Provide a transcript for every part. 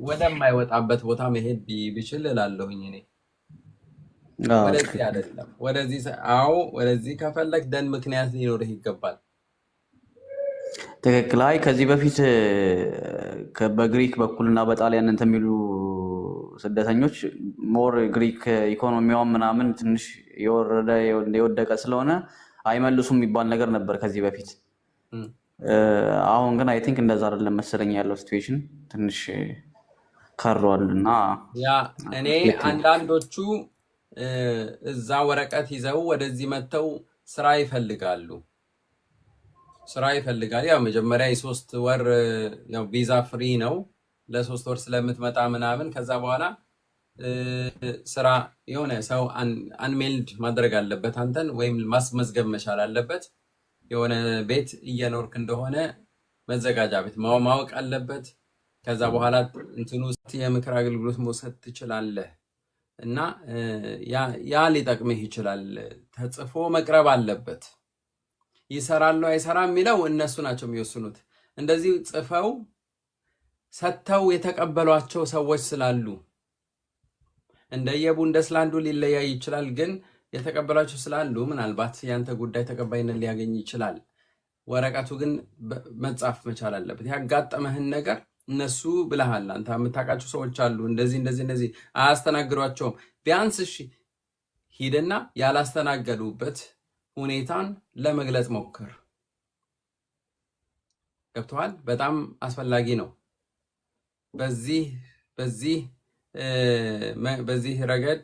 ወደማይወጣበት ቦታ መሄድ ቢችል እላለሁኝ እኔ። ወደዚህ ትክክል አይደለም ወደዚህ አዎ ወደዚህ ከፈለክ ደን ምክንያት ሊኖርህ ይገባል። ትክክል። አይ ከዚህ በፊት በግሪክ በኩልና በጣሊያን እንትን የሚሉ ስደተኞች ሞር ግሪክ ኢኮኖሚዋን ምናምን ትንሽ የወደቀ ስለሆነ አይመልሱም የሚባል ነገር ነበር ከዚህ በፊት። አሁን ግን አይ ቲንክ እንደዛ አይደለም መሰለኝ ያለው ሲቹዌሽን ትንሽ ከሯል እና ያ እኔ አንዳንዶቹ እዛ ወረቀት ይዘው ወደዚህ መጥተው ስራ ይፈልጋሉ። ያው መጀመሪያ የ3 ወር ያው ቪዛ ፍሪ ነው ለ3 ወር ስለምትመጣ ምናምን ከዛ በኋላ ስራ የሆነ ሰው አንሜልድ ማድረግ አለበት አንተን ወይም ማስመዝገብ መቻል አለበት። የሆነ ቤት እየኖርክ እንደሆነ መዘጋጃ ቤት ማወቅ አለበት። ከዛ በኋላ እንትኑ የምክር አገልግሎት መውሰድ ትችላለህ እና ያ ሊጠቅምህ ይችላል። ተጽፎ መቅረብ አለበት። ይሰራል አይሰራም የሚለው እነሱ ናቸው የሚወስኑት። እንደዚህ ጽፈው ሰጥተው የተቀበሏቸው ሰዎች ስላሉ እንደየቡንደስላንዱ ሊለያይ ይችላል፣ ግን የተቀበሏቸው ስላሉ ምናልባት ያንተ ጉዳይ ተቀባይነት ሊያገኝ ይችላል። ወረቀቱ ግን መጻፍ መቻል አለበት። ያጋጠመህን ነገር እነሱ ብለሃል፣ አንተ የምታውቃቸው ሰዎች አሉ እንደዚህ አያስተናግዷቸውም። ቢያንስ እሺ ሂድና ያላስተናገዱበት ሁኔታን ለመግለጽ ሞክር። ገብቶሃል? በጣም አስፈላጊ ነው። በዚህ ረገድ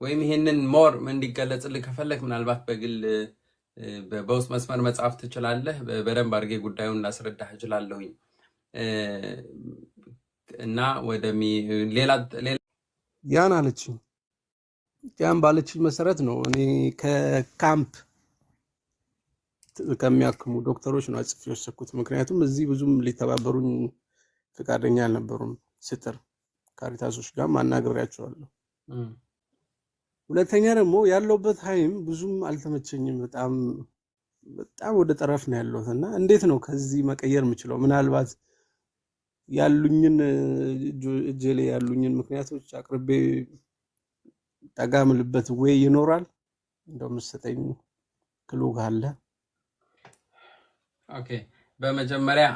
ወይም ይሄንን ሞር እንዲገለጽልህ ከፈለክ ምናልባት በግል በውስጥ መስመር መጻፍ ትችላለህ። በደንብ አድርጌ ጉዳዩን ላስረዳህ እችላለሁኝ እና ሌላ ያን አለችኝ። ያን ባለችኝ መሰረት ነው እኔ ከካምፕ ከሚያክሙ ዶክተሮች ነው አጽፌ ወሰድኩት። ምክንያቱም እዚህ ብዙም ሊተባበሩኝ ፈቃደኛ አልነበሩም። ስትር ካሪታሶች ጋር ማናገሪያቸዋለሁ። ሁለተኛ ደግሞ ያለውበት ታይም ብዙም አልተመቸኝም። በጣም ወደ ጠረፍ ነው ያለሁት እና እንዴት ነው ከዚህ መቀየር የምችለው? ምናልባት ያሉኝን እጄ ላይ ያሉኝን ምክንያቶች አቅርቤ ጠጋ ምልበት ወይ ይኖራል? እንደው መሰጠኝ ክሉ ካለ። ኦኬ በመጀመሪያ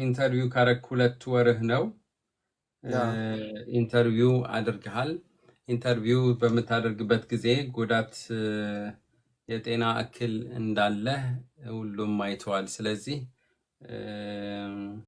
ኢንተርቪው ካረክ 2 ወርህ ነው። ኢንተርቪው አድርገሃል። ኢንተርቪው በምታደርግበት ጊዜ ጉዳት የጤና እክል እንዳለ ሁሉም አይተዋል። ስለዚህ